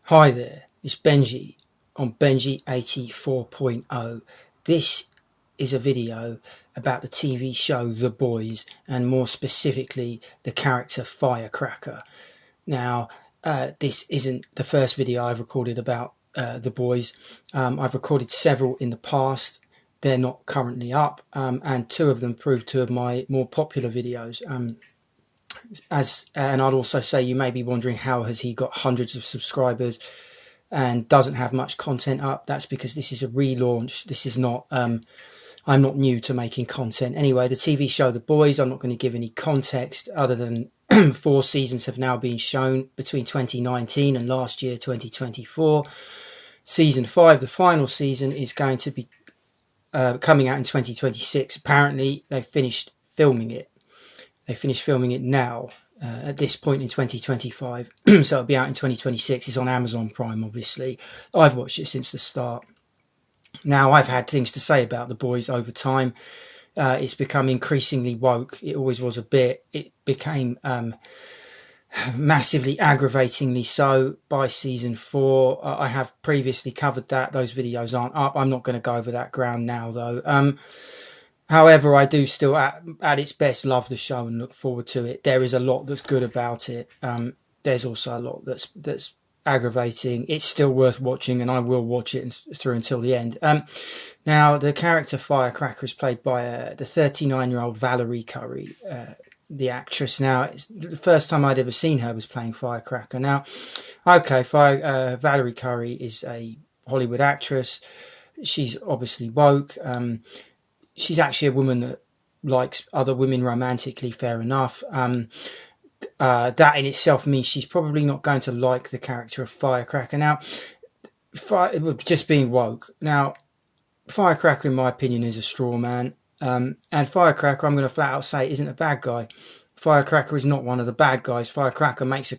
Hi there, it's Benji on Benji 84.0. This is a video about the TV show The Boys, and more specifically the character Firecracker. Now, this isn't the first video I've recorded about The Boys. I've recorded several in the past. They're not currently up, and two of them proved two of my more popular videos. And I'd also say you may be wondering, how has he got hundreds of subscribers and doesn't have much content up? That's because this is a relaunch. This is not I'm not new to making content. Anyway, the TV show The Boys, I'm not going to give any context other than 4 seasons have now been shown between 2019 and last year 2024. Season 5, the final season, is going to be coming out in 2026. Apparently they finished filming it. They finished filming it now, at this point in 2025. So it'll be out in 2026. It's on Amazon Prime, obviously. I've watched it since the start. Now, I've had things to say about The Boys over time. It's become increasingly woke. It always was a bit. It became massively aggravatingly so by season 4. I have previously covered that. Those videos aren't up. I'm not going to go over that ground now, though. However, I do still, at its best, love the show and look forward to it. There is a lot that's good about it. There's also a lot that's aggravating. It's still worth watching, and I will watch it through until the end. Now, the character Firecracker is played by the 39-year-old Valerie Curry, the actress. Now, it's the first time I'd ever seen her was playing Firecracker. Now, okay, Valerie Curry is a Hollywood actress. She's obviously woke. She's actually a woman that likes other women romantically, fair enough. That in itself means she's probably not going to like the character of Firecracker. Now, just being woke. Now, Firecracker, in my opinion, is a straw man. And Firecracker, I'm going to flat out say, isn't a bad guy. Firecracker is not one of the bad guys. Firecracker makes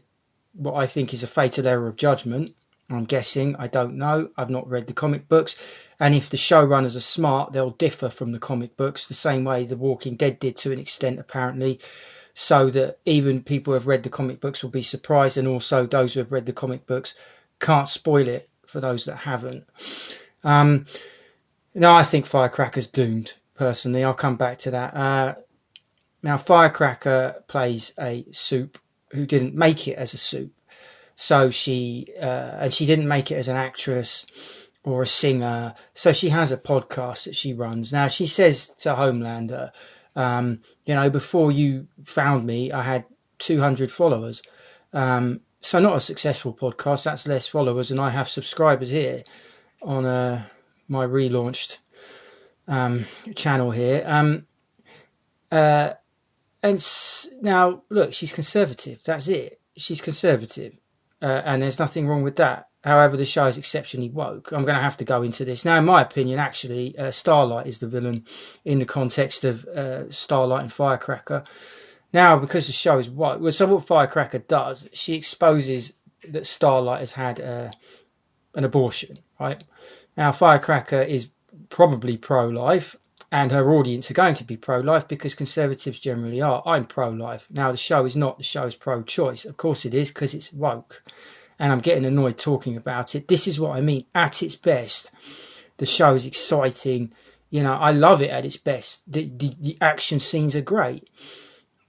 what I think is a fatal error of judgment. I'm guessing. I don't know. I've not read the comic books. And if the showrunners are smart, they'll differ from the comic books the same way The Walking Dead did to an extent, apparently, so that even people who have read the comic books will be surprised, and also those who have read the comic books can't spoil it for those that haven't. No, I think Firecracker's doomed, personally. I'll come back to that. Now, Firecracker plays a soup who didn't make it as a soup. So she didn't make it as an actress or a singer. So she has a podcast that she runs. Now, she says to Homelander, before you found me, I had 200 followers. So not a successful podcast. That's less followers. And I have subscribers here on my relaunched channel here. And now, look, she's conservative. That's it. She's conservative. And there's nothing wrong with that. However, the show is exceptionally woke. I'm going to have to go into this. Now, in my opinion, actually, Starlight is the villain in the context of Starlight and Firecracker. Now, because the show is woke, so what Firecracker does, she exposes that Starlight has had an abortion, right? Now, Firecracker is probably pro-life, and her audience are going to be pro-life because conservatives generally are. I'm pro-life. Now, the show is not. The show is pro-choice. Of course it is, because it's woke. And I'm getting annoyed talking about it. This is what I mean. At its best, the show is exciting. I love it at its best. The action scenes are great.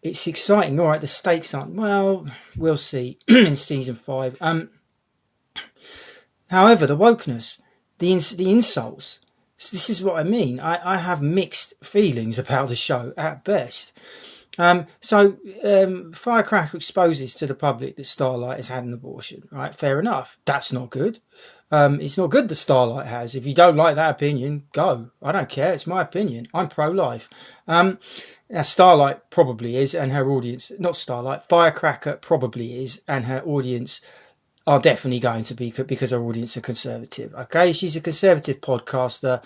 It's exciting. All right, the stakes aren't. Well, we'll see in season 5. However, the wokeness, the insults. So this is what I mean. I have mixed feelings about the show at best. Firecracker exposes to the public that Starlight has had an abortion, right? Fair enough. That's not good. It's not good that Starlight has. If you don't like that opinion, go. I don't care. It's my opinion. I'm pro-life. Now, Starlight probably is, and her audience, not Starlight, Firecracker probably is, and her audience are definitely going to be, because her audience are conservative. Okay, she's a conservative podcaster.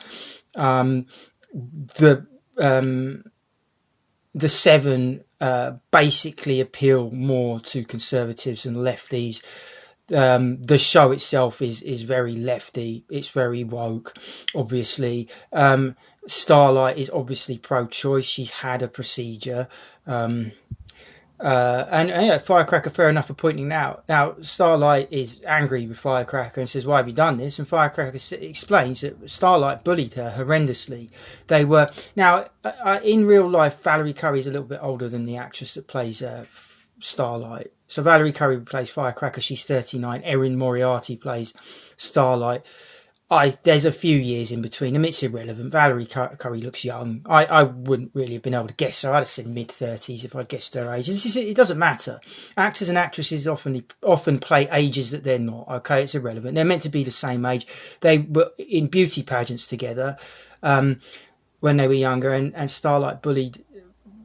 The 7 basically appeal more to conservatives and lefties. The show itself is very lefty. It's very woke, obviously. Starlight is obviously pro-choice. She's had a procedure. And yeah, Firecracker, fair enough for pointing out. Now, Starlight is angry with Firecracker and says, "Why have you done this?" And Firecracker explains that Starlight bullied her horrendously. They were now in real life. Valerie Curry is a little bit older than the actress that plays Starlight. So Valerie Curry plays Firecracker. She's 39. Erin Moriarty plays Starlight. There's a few years in between them. It's irrelevant. Valerie Curry looks young. I wouldn't really have been able to guess her. I'd have said mid-30s if I'd guessed her age. It doesn't matter. Actors and actresses often play ages that they're not. Okay, it's irrelevant. They're meant to be the same age. They were in beauty pageants together when they were younger, and Starlight bullied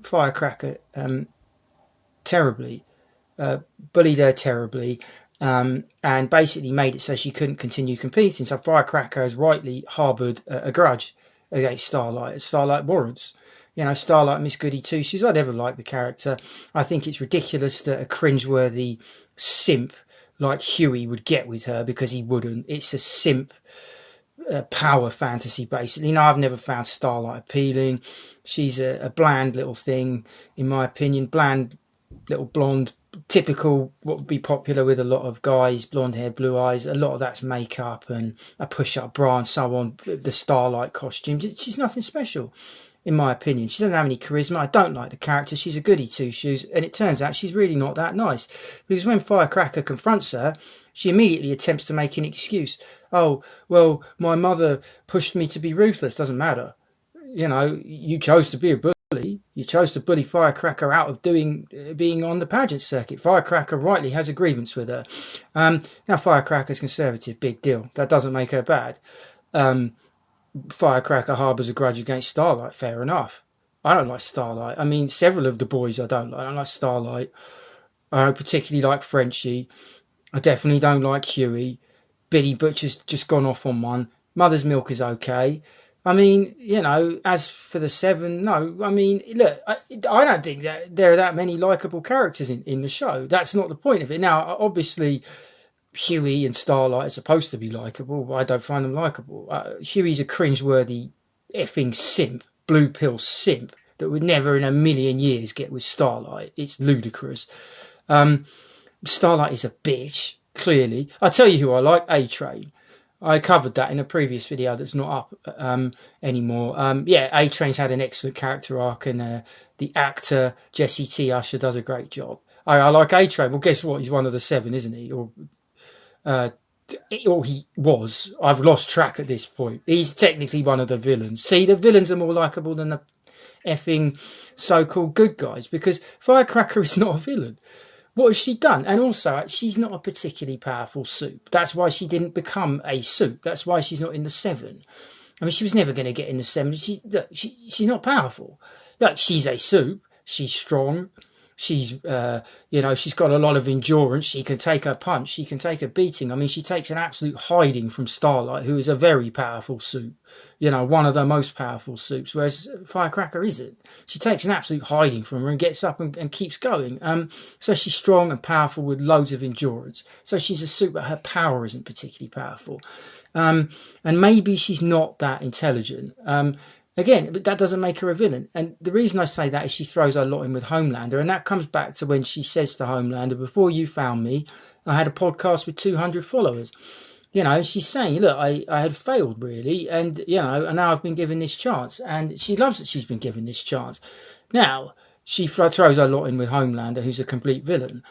Firecracker terribly. Bullied her terribly. And basically made it so she couldn't continue competing. So Firecracker has rightly harboured a grudge against Starlight. Starlight warrants. Starlight Miss Goody Two Shoes. I never liked the character. I think it's ridiculous that a cringeworthy simp like Huey would get with her, because he wouldn't. It's a simp power fantasy, basically. I've never found Starlight appealing. She's a bland little thing, in my opinion. Bland little blonde, typical what would be popular with a lot of guys, blonde hair, blue eyes. A lot of that's makeup and a push-up bra and so on. The Starlight costume, she's nothing special, in my opinion. She doesn't have any charisma. I don't like the character. She's a goody two-shoes, and it turns out she's really not that nice, because when Firecracker confronts her, she immediately attempts to make an excuse. "Oh, well, my mother pushed me to be ruthless." Doesn't matter. You chose to be a bully. You chose to bully Firecracker out of being on the pageant circuit. Firecracker rightly has a grievance with her. Now, Firecracker's conservative, big deal. That doesn't make her bad. Firecracker harbours a grudge against Starlight, fair enough. I don't like Starlight. I mean, several of the boys I don't like. I don't like Starlight. I don't particularly like Frenchie. I definitely don't like Huey. Billy Butcher's just gone off on one. Mother's Milk is okay. I mean, as for the seven, no. I mean, look, I don't think that there are that many likeable characters in the show. That's not the point of it. Now, obviously, Huey and Starlight are supposed to be likeable, but I don't find them likeable. Huey's a cringeworthy effing simp, blue pill simp, that would never in a million years get with Starlight. It's ludicrous. Starlight is a bitch, clearly. I'll tell you who I like, A-Train. I covered that in a previous video that's not up anymore. A-Train's had an excellent character arc, and the actor Jesse T. Usher does a great job. I like A-Train. Well, guess what? He's one of the seven, isn't he? Or he was. I've lost track at this point. He's technically one of the villains. See, the villains are more likeable than the effing so-called good guys, because Firecracker is not a villain. What has she done? And also, she's not a particularly powerful soup. That's why she didn't become a soup. That's why she's not in the seven. I mean, she was never going to get in the seven. She's not powerful. Like, she's a soup. She's strong. She's, she's got a lot of endurance. She can take a punch. She can take a beating. I mean, she takes an absolute hiding from Starlight, who is a very powerful soup. One of the most powerful soups, whereas Firecracker isn't. She takes an absolute hiding from her and gets up and keeps going. So she's strong and powerful with loads of endurance. So she's a soup, but her power isn't particularly powerful. And maybe she's not that intelligent. Again, but that doesn't make her a villain. And the reason I say that is she throws a lot in with Homelander. And that comes back to when she says to Homelander, "Before you found me, I had a podcast with 200 followers." She's saying, look, I had failed, really. And, and now I've been given this chance. And she loves that she's been given this chance. Now, she throws a lot in with Homelander, who's a complete villain.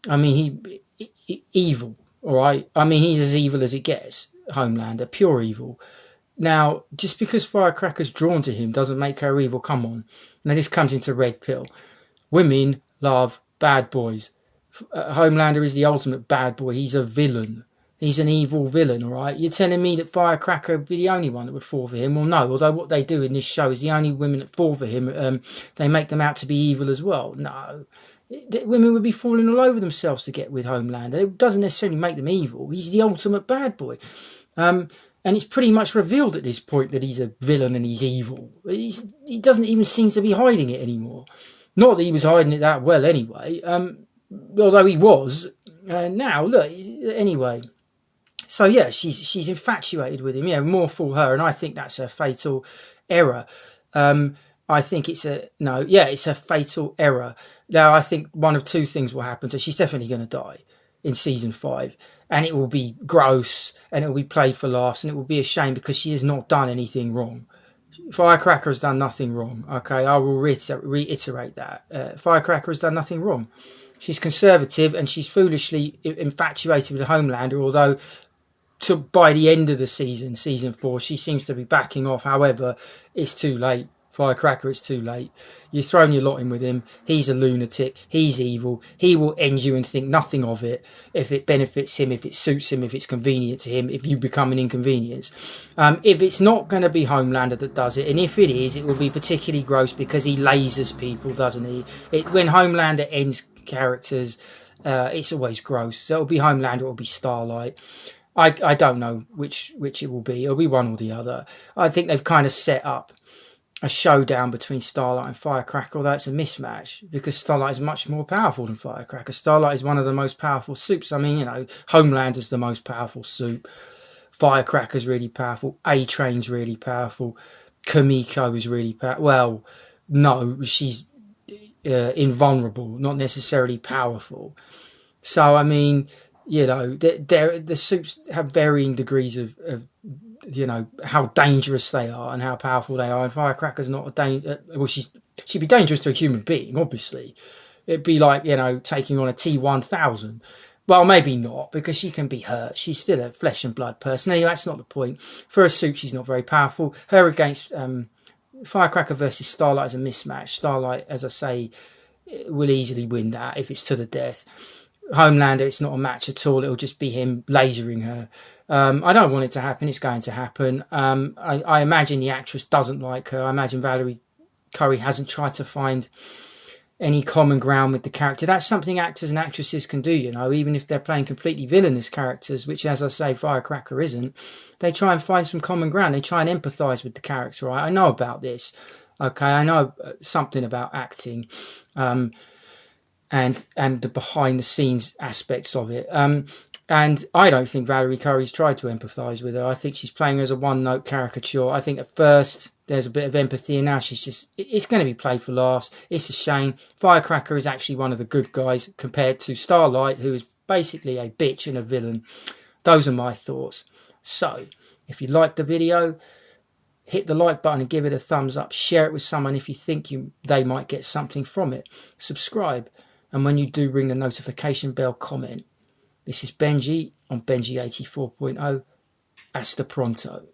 I mean, he evil, all right? I mean, he's as evil as it gets, Homelander, pure evil. Now, just because Firecracker's drawn to him doesn't make her evil. Come on. Now, this comes into red pill. Women love bad boys. Homelander is the ultimate bad boy. He's a villain. He's an evil villain, all right? You're telling me that Firecracker would be the only one that would fall for him? Well, no. Although what they do in this show is the only women that fall for him, they make them out to be evil as well. No. Women would be falling all over themselves to get with Homelander. It doesn't necessarily make them evil. He's the ultimate bad boy. And it's pretty much revealed at this point that he's a villain and he's evil. He doesn't even seem to be hiding it anymore. Not that he was hiding it that well anyway, although he was. Now, look, anyway. So, yeah, she's infatuated with him. Yeah, more for her, and I think that's a fatal error. I think it's a fatal error. Now, I think one of two things will happen. So she's definitely going to die in season 5, and it will be gross, and it will be played for laughs, and it will be a shame because she has not done anything wrong. Firecracker has done nothing wrong. Okay, I will reiterate that. Firecracker has done nothing wrong. She's conservative and she's foolishly infatuated with Homelander, although by the end of the season 4, she seems to be backing off. However, it's too late. Firecracker, it's too late. You've thrown your lot in with him. He's a lunatic. He's evil. He will end you and think nothing of it if it benefits him, if it suits him, if it's convenient to him, if you become an inconvenience. If it's not going to be Homelander that does it, and if it is, it will be particularly gross because he lasers people, doesn't he? When Homelander ends characters, it's always gross. So it'll be Homelander, it'll be Starlight. I don't know which it will be. It'll be one or the other. I think they've kind of set up a showdown between Starlight and Firecracker, although it's a mismatch because Starlight is much more powerful than Firecracker. Starlight is one of the most powerful supes. I mean, Homelander's the most powerful supe. Firecracker's really powerful. A-Train's really powerful. Kamiko is really powerful. Well, no, she's invulnerable, not necessarily powerful. So, I mean, the supes have varying degrees of how dangerous they are and how powerful they are. And Firecracker's not a danger. Well, she'd be dangerous to a human being, obviously. It'd be like, taking on a T-1000. Well, maybe not, because she can be hurt. She's still a flesh and blood person. Anyway, that's not the point. For a supe, she's not very powerful. Her against Firecracker versus Starlight is a mismatch. Starlight, as I say, will easily win that if it's to the death. Homelander, it's not a match at all. It'll just be him lasering her. I don't want it to happen. It's going to happen. I imagine the actress doesn't like her. I imagine Valerie Curry hasn't tried to find any common ground with the character. That's something actors and actresses can do, even if they're playing completely villainous characters, which, as I say, Firecracker isn't. They try and find some common ground. They try and empathise with the character. I know about this. Okay, I know something about acting. And the behind the scenes aspects of it. And I don't think Valerie Curry's tried to empathise with her. I think she's playing as a one-note caricature. I think at first there's a bit of empathy, and now it's going to be played for laughs. It's a shame. Firecracker is actually one of the good guys compared to Starlight, who is basically a bitch and a villain. Those are my thoughts. So, if you liked the video, hit the like button and give it a thumbs up. Share it with someone if you think they might get something from it. Subscribe. And when you do, ring the notification bell, comment. This is Benji on Benji 84.0. Hasta pronto.